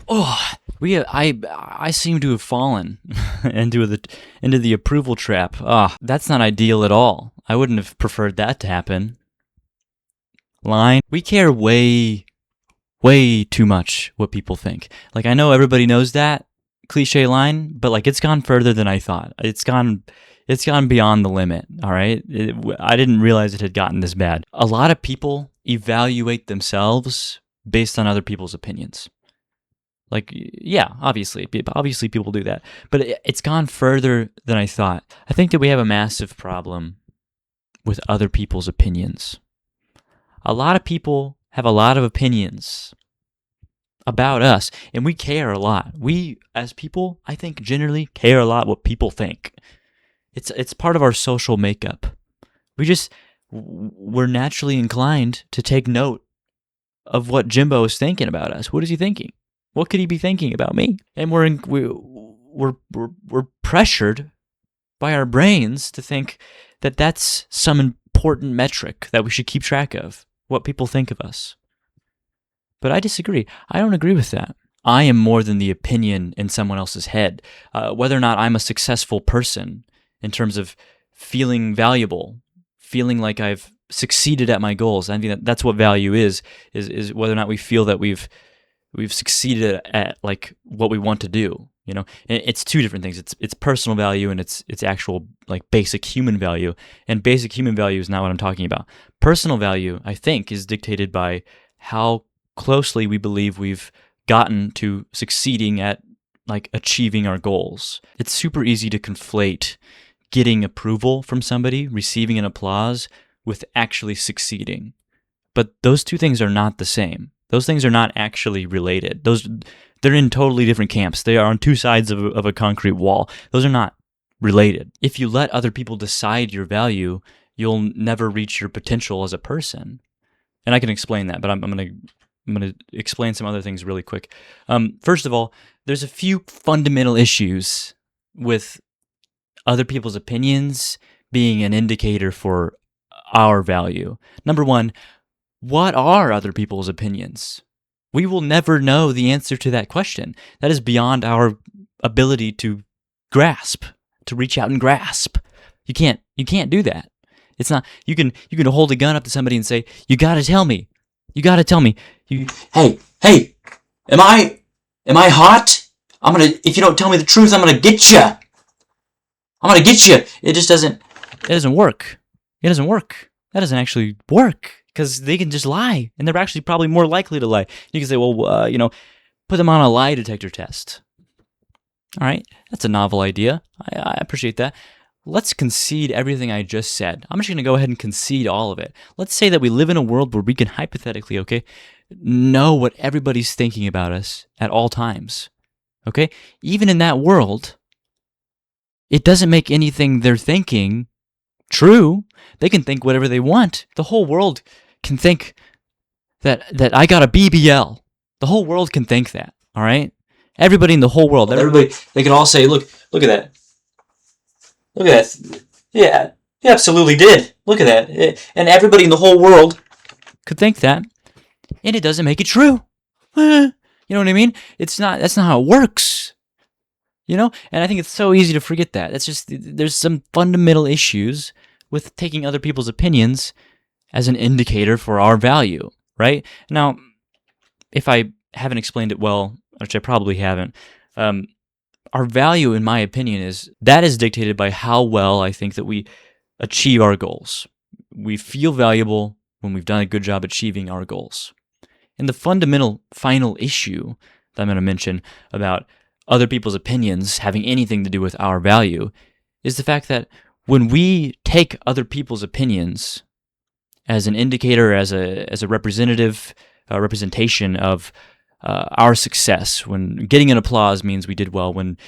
Oh, I seem to have fallen into the approval trap. Ah, that's not ideal at all. I wouldn't have preferred that to happen. Line. We care way too much what people think. Like, I know everybody knows that cliche line, but like, it's gone further than I thought. It's gone beyond the limit. All right, I didn't realize it had gotten this bad. A lot of people evaluate themselves based on other people's opinions. Like, yeah, obviously people do that, but it's gone further than I thought. I think that we have a massive problem with other people's opinions. A lot of people have a lot of opinions about us, and we care a lot. We, as people, I think, generally care a lot what people think. It's part of our social makeup. We're naturally inclined to take note of what Jimbo is thinking about us. What is he thinking? What could he be thinking about me? And we're pressured by our brains to think that that's some important metric that we should keep track of, what people think of us. But I disagree. I don't agree with that. I am more than the opinion in someone else's head. Whether or not I'm a successful person in terms of feeling valuable, feeling like I've succeeded at my goals. I think that's what value is whether or not we feel that we've succeeded at like what we want to do. You know, and it's two different things. It's personal value and it's actual like basic human value. And basic human value is not what I'm talking about. Personal value, I think, is dictated by how closely we believe we've gotten to succeeding at like achieving our goals. It's super easy to conflate getting approval from somebody, receiving an applause, with actually succeeding. But those two things are not the same. Those things are not actually related. They're in totally different camps. They are on two sides of a concrete wall. Those are not related. If you let other people decide your value, you'll never reach your potential as a person. And I can explain that, but I'm going to explain some other things really quick. First of all, there's a few fundamental issues with other people's opinions being an indicator for our value. Number one, what are other people's opinions? We will never know the answer to that question. That is beyond our ability to grasp, to reach out and grasp. You can't do that. It's not, you can hold a gun up to somebody and say, you gotta tell me. Hey, am I hot? If you don't tell me the truth, I'm gonna get you. It doesn't work. It doesn't work. That doesn't actually work. Because they can just lie, and they're actually probably more likely to lie. You can say, well, put them on a lie detector test. All right, that's a novel idea. I appreciate that. Let's concede everything I just said. I'm just going to go ahead and concede all of it. Let's say that we live in a world where we can hypothetically, know what everybody's thinking about us at all times. Okay? Even in that world, it doesn't make anything they're thinking true. They can think whatever they want. The whole world can think that I got a BBL. The whole world can think that, all right? Everybody in the whole world, they can all say, look at that. Look at that. Yeah, he absolutely did. Look at that. And everybody in the whole world could think that, and it doesn't make it true. You know what I mean? That's not how it works. And I think it's so easy to forget that. It's just, there's some fundamental issues with taking other people's opinions as an indicator for our value, right? Now, if I haven't explained it well, which I probably haven't, our value, in my opinion, is dictated by how well I think that we achieve our goals. We feel valuable when we've done a good job achieving our goals. And the fundamental final issue that I'm going to mention about other people's opinions having anything to do with our value is the fact that when we take other people's opinions as an indicator, as a representation of our success, when getting an applause means we did well, when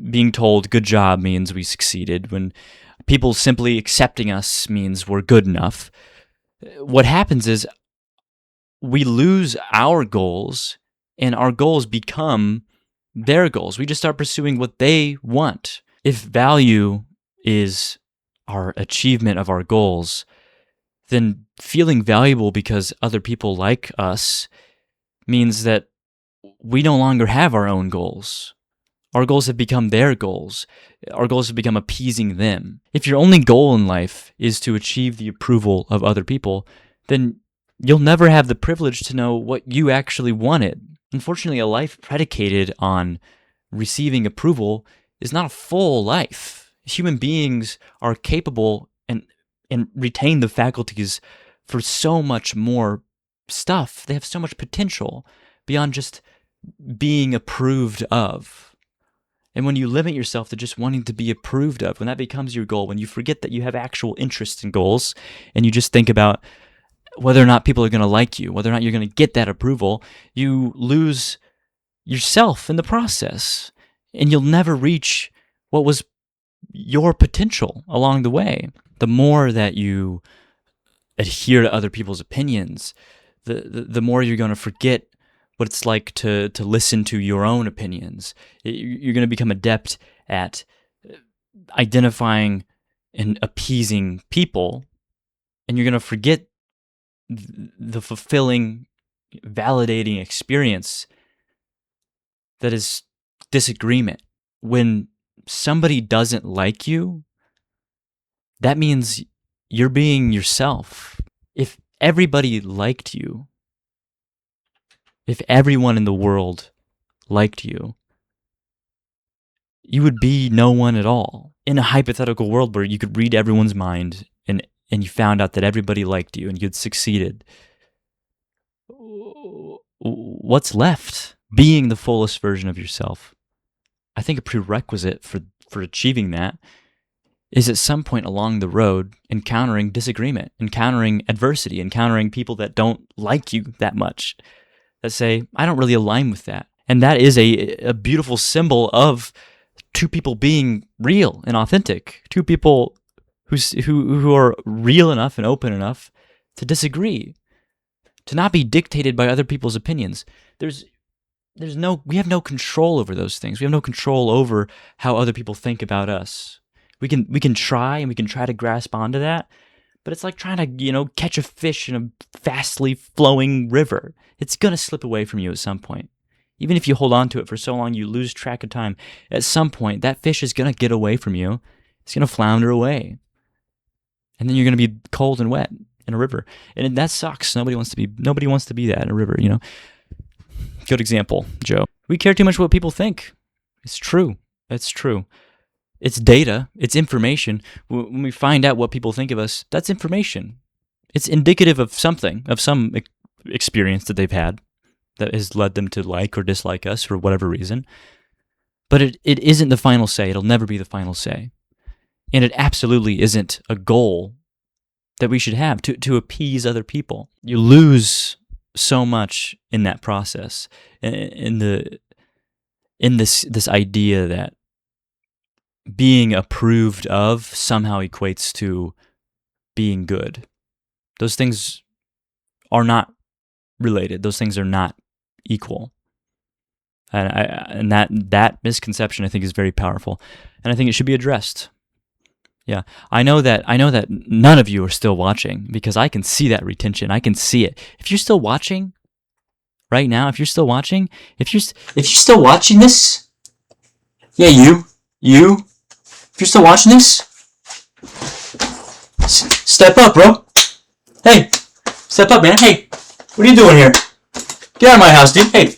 being told good job means we succeeded, when people simply accepting us means we're good enough, what happens is we lose our goals and our goals become their goals. We just start pursuing what they want. If value is our achievement of our goals, then feeling valuable because other people like us means that we no longer have our own goals. Our goals have become their goals. Our goals have become appeasing them. If your only goal in life is to achieve the approval of other people, then you'll never have the privilege to know what you actually wanted. Unfortunately, a life predicated on receiving approval is not a full life. Human beings are capable and retain the faculties for so much more stuff. They have so much potential beyond just being approved of. And when you limit yourself to just wanting to be approved of, when that becomes your goal, when you forget that you have actual interests and goals, and you just think about whether or not people are going to like you, whether or not you're going to get that approval, you lose yourself in the process. And you'll never reach what was your potential along the way. The more that you adhere to other people's opinions, the more you're going to forget what it's like to listen to your own opinions. You're going to become adept at identifying and appeasing people, and you're going to forget the fulfilling, validating experience that is disagreement. When somebody doesn't like you, that means you're being yourself. If everybody liked you, if everyone in the world liked you, you would be no one at all. In a hypothetical world where you could read everyone's mind and you found out that everybody liked you and you'd succeeded, what's left? Being the fullest version of yourself. I think a prerequisite for achieving that is at some point along the road encountering disagreement, encountering adversity, encountering people that don't like you that much, that say, I don't really align with that. And that is a beautiful symbol of two people being real and authentic, two people who are real enough and open enough to disagree, to not be dictated by other people's opinions. We have no control over those things. We have no control over how other people think about us. We can try, and we can try to grasp onto that, but it's like trying to, catch a fish in a fastly flowing river. It's going to slip away from you at some point. Even if you hold on to it for so long, you lose track of time. At some point, that fish is going to get away from you. It's going to flounder away. And then you're going to be cold and wet in a river. And that sucks. Nobody wants to be that in a river, Good example, Joe. We care too much what people think. It's true. It's true. It's data. It's information. When we find out what people think of us, that's information. It's indicative of something, of some experience that they've had that has led them to like or dislike us for whatever reason. But it isn't the final say. It'll never be the final say. And it absolutely isn't a goal that we should have to appease other people. You lose so much in that process, in this idea that being approved of somehow equates to being good. Those things are not related. Those things are not equal. And that misconception, I think, is very powerful, and I think it should be addressed. Yeah, I know that none of you are still watching, because I can see that retention. I can see it. If you're still watching right now, if you're still watching this, yeah, you, if you're still watching this, step up, bro. Hey, step up, man. Hey, what are you doing here? Get out of my house, dude. Hey.